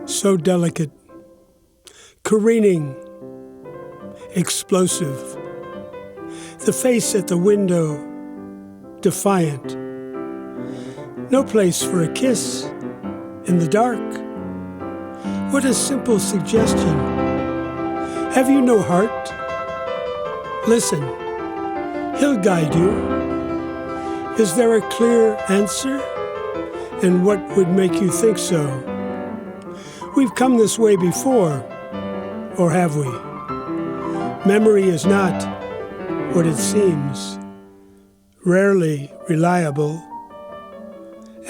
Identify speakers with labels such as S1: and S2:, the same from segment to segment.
S1: So delicate, careening, explosive. The face at the window, defiant. No place for a kiss in the dark. What a simple suggestion. Have you no heart? Listen, he'll guide you. Is there a clear answer? And what would make you think so? We've come this way before, or have we? Memory is not what it seems, rarely reliable,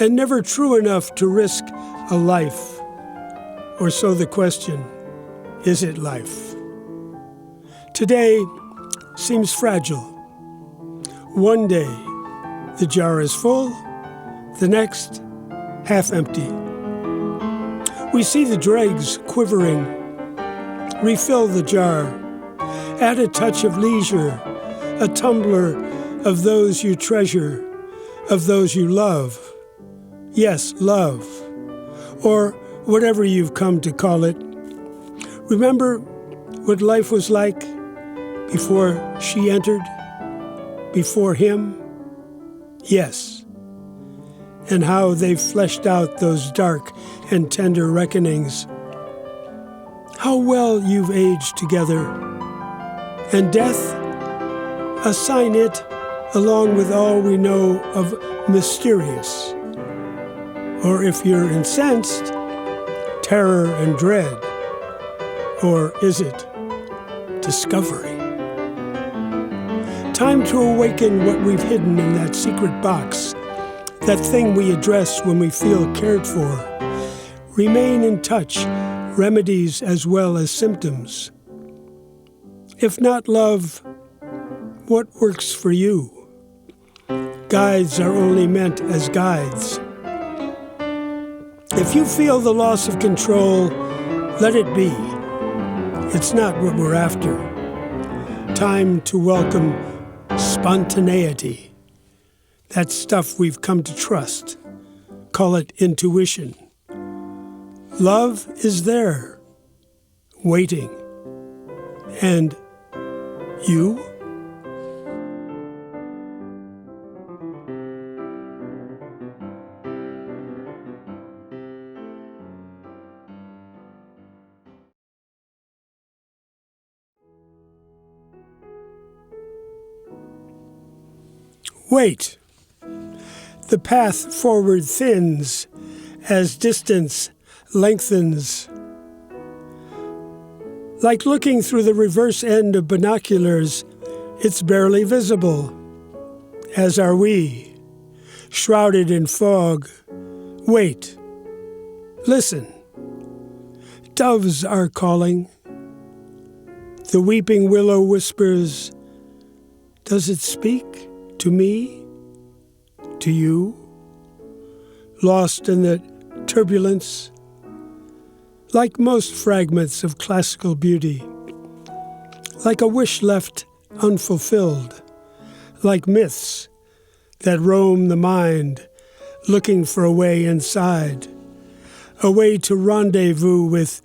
S1: and never true enough to risk a life. Or so the question, is it life? Today seems fragile. One day, the jar is full, the next, half empty. We see the dregs quivering. Refill the jar. Add a touch of leisure, a tumbler of those you treasure, of those you love. Yes, love, or whatever you've come to call it. Remember what life was like before she entered, before him? Yes. And how they've fleshed out those dark and tender reckonings. How well you've aged together. And death, assign it along with all we know of mysterious. Or if you're incensed, terror and dread. Or is it discovery? Time to awaken what we've hidden in that secret box. That thing we address when we feel cared for. Remain in touch, remedies as well as symptoms. If not love, what works for you? Guides are only meant as guides. If you feel the loss of control, let it be. It's not what we're after. Time to welcome spontaneity. That stuff we've come to trust. Call it intuition. Love is there, waiting. And you? Wait. The path forward thins as distance lengthens. Like looking through the reverse end of binoculars, it's barely visible, as are we, shrouded in fog. Wait. Listen. Doves are calling. The weeping willow whispers, does it speak to me? To you, lost in the turbulence, like most fragments of classical beauty, like a wish left unfulfilled, like myths that roam the mind, looking for a way inside, a way to rendezvous with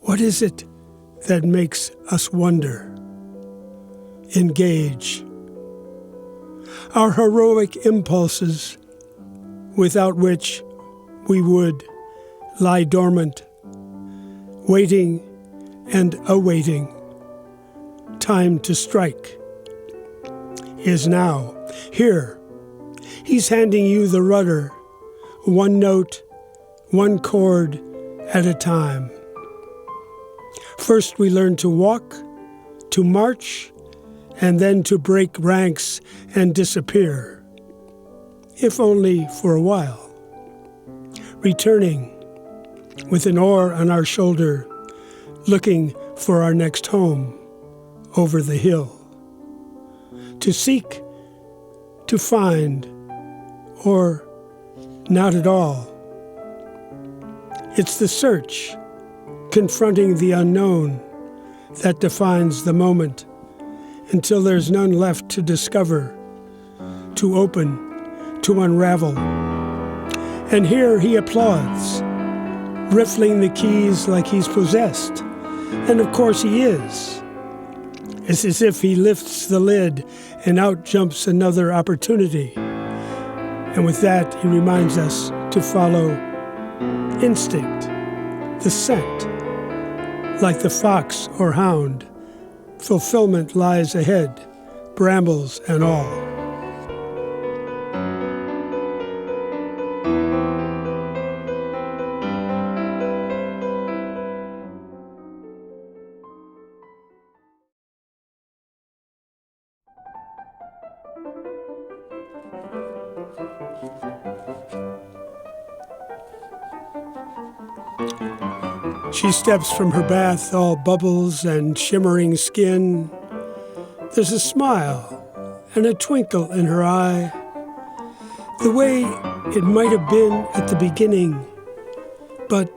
S1: what is it that makes us wonder, engage. Our heroic impulses, without which we would lie dormant, waiting and awaiting. Time to strike is now. Here, he's handing you the rudder, one note, one chord at a time. First we learn to walk, to march, and then to break ranks and disappear, if only for a while. Returning with an oar on our shoulder, looking for our next home over the hill. To seek, to find, or not at all. It's the search, confronting the unknown, that defines the moment, until there's none left to discover, to open, to unravel. And here he applauds, riffling the keys like he's possessed. And of course he is. It's as if he lifts the lid and out jumps another opportunity. And with that, he reminds us to follow instinct, the scent. Like the fox or hound, fulfillment lies ahead, brambles and all. She steps from her bath, all bubbles and shimmering skin. There's a smile and a twinkle in her eye, the way it might have been at the beginning, but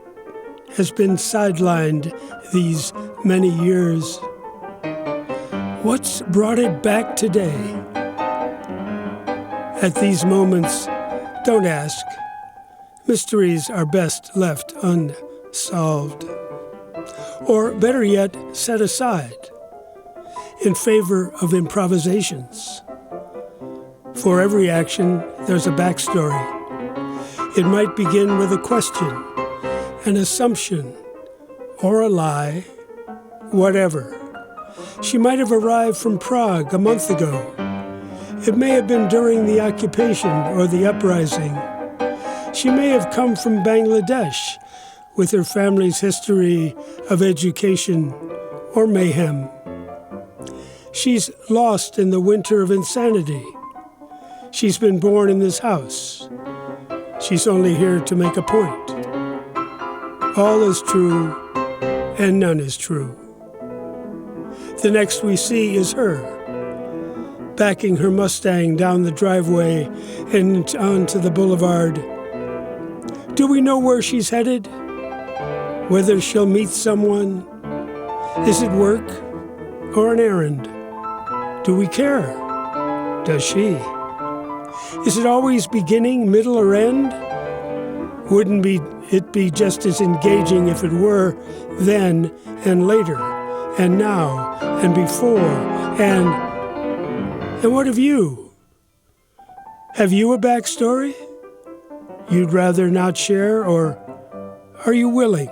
S1: has been sidelined these many years. What's brought it back today? At these moments, don't ask. Mysteries are best left unsolved, or better yet, set aside in favor of improvisations. For every action, there's a backstory. It might begin with a question, an assumption, or a lie, whatever. She might have arrived from Prague a month ago. It may have been during the occupation or the uprising. She may have come from Bangladesh with her family's history of education or mayhem. She's lost in the winter of insanity. She's been born in this house. She's only here to make a point. All is true and none is true. The next we see is her, backing her Mustang down the driveway and onto the boulevard. Do we know where she's headed? Whether she'll meet someone? Is it work or an errand? Do we care? Does she? Is it always beginning, middle, or end? Wouldn't it be just as engaging if it were then and later, and now and before, and what of you? Have you a backstory you'd rather not share, or are you willing?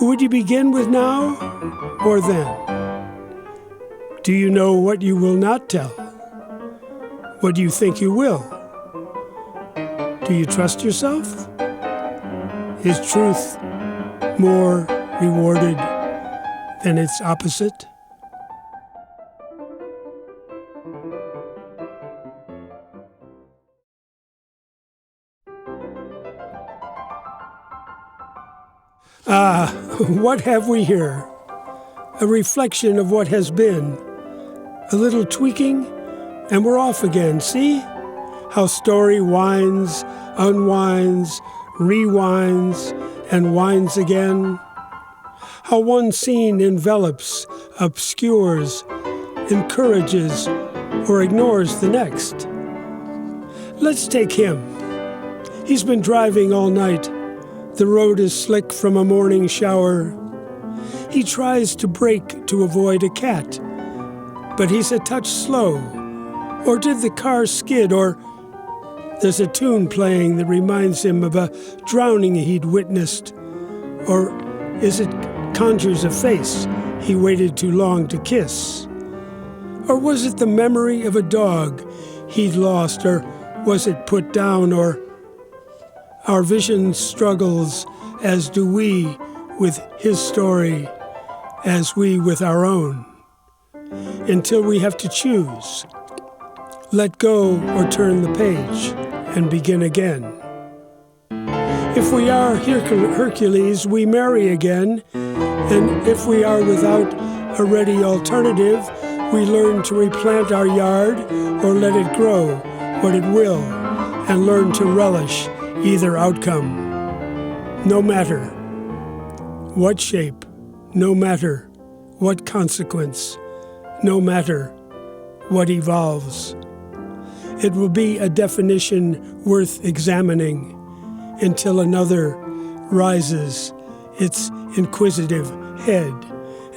S1: Would you begin with now or then? Do you know what you will not tell? What do you think you will? Do you trust yourself? Is truth more rewarded than its opposite? What have we here? A reflection of what has been. A little tweaking, and we're off again. See how story winds, unwinds, rewinds, and winds again? How one scene envelops, obscures, encourages, or ignores the next. Let's take him. He's been driving all night. The road is slick from a morning shower. He tries to brake to avoid a cat, but he's a touch slow. Or did the car skid, or there's a tune playing that reminds him of a drowning he'd witnessed? Or is it conjures a face he waited too long to kiss? Or was it the memory of a dog he'd lost, or was it put down, or our vision struggles, as do we with his story, as we with our own, until we have to choose, let go or turn the page and begin again. If we are Hercules, we marry again, and if we are without a ready alternative, we learn to replant our yard or let it grow what it will, and learn to relish either outcome. No matter what shape, no matter what consequence, no matter what evolves. It will be a definition worth examining, until another rises its inquisitive head,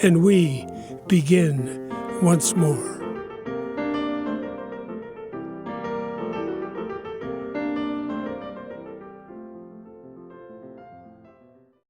S1: and we begin once more.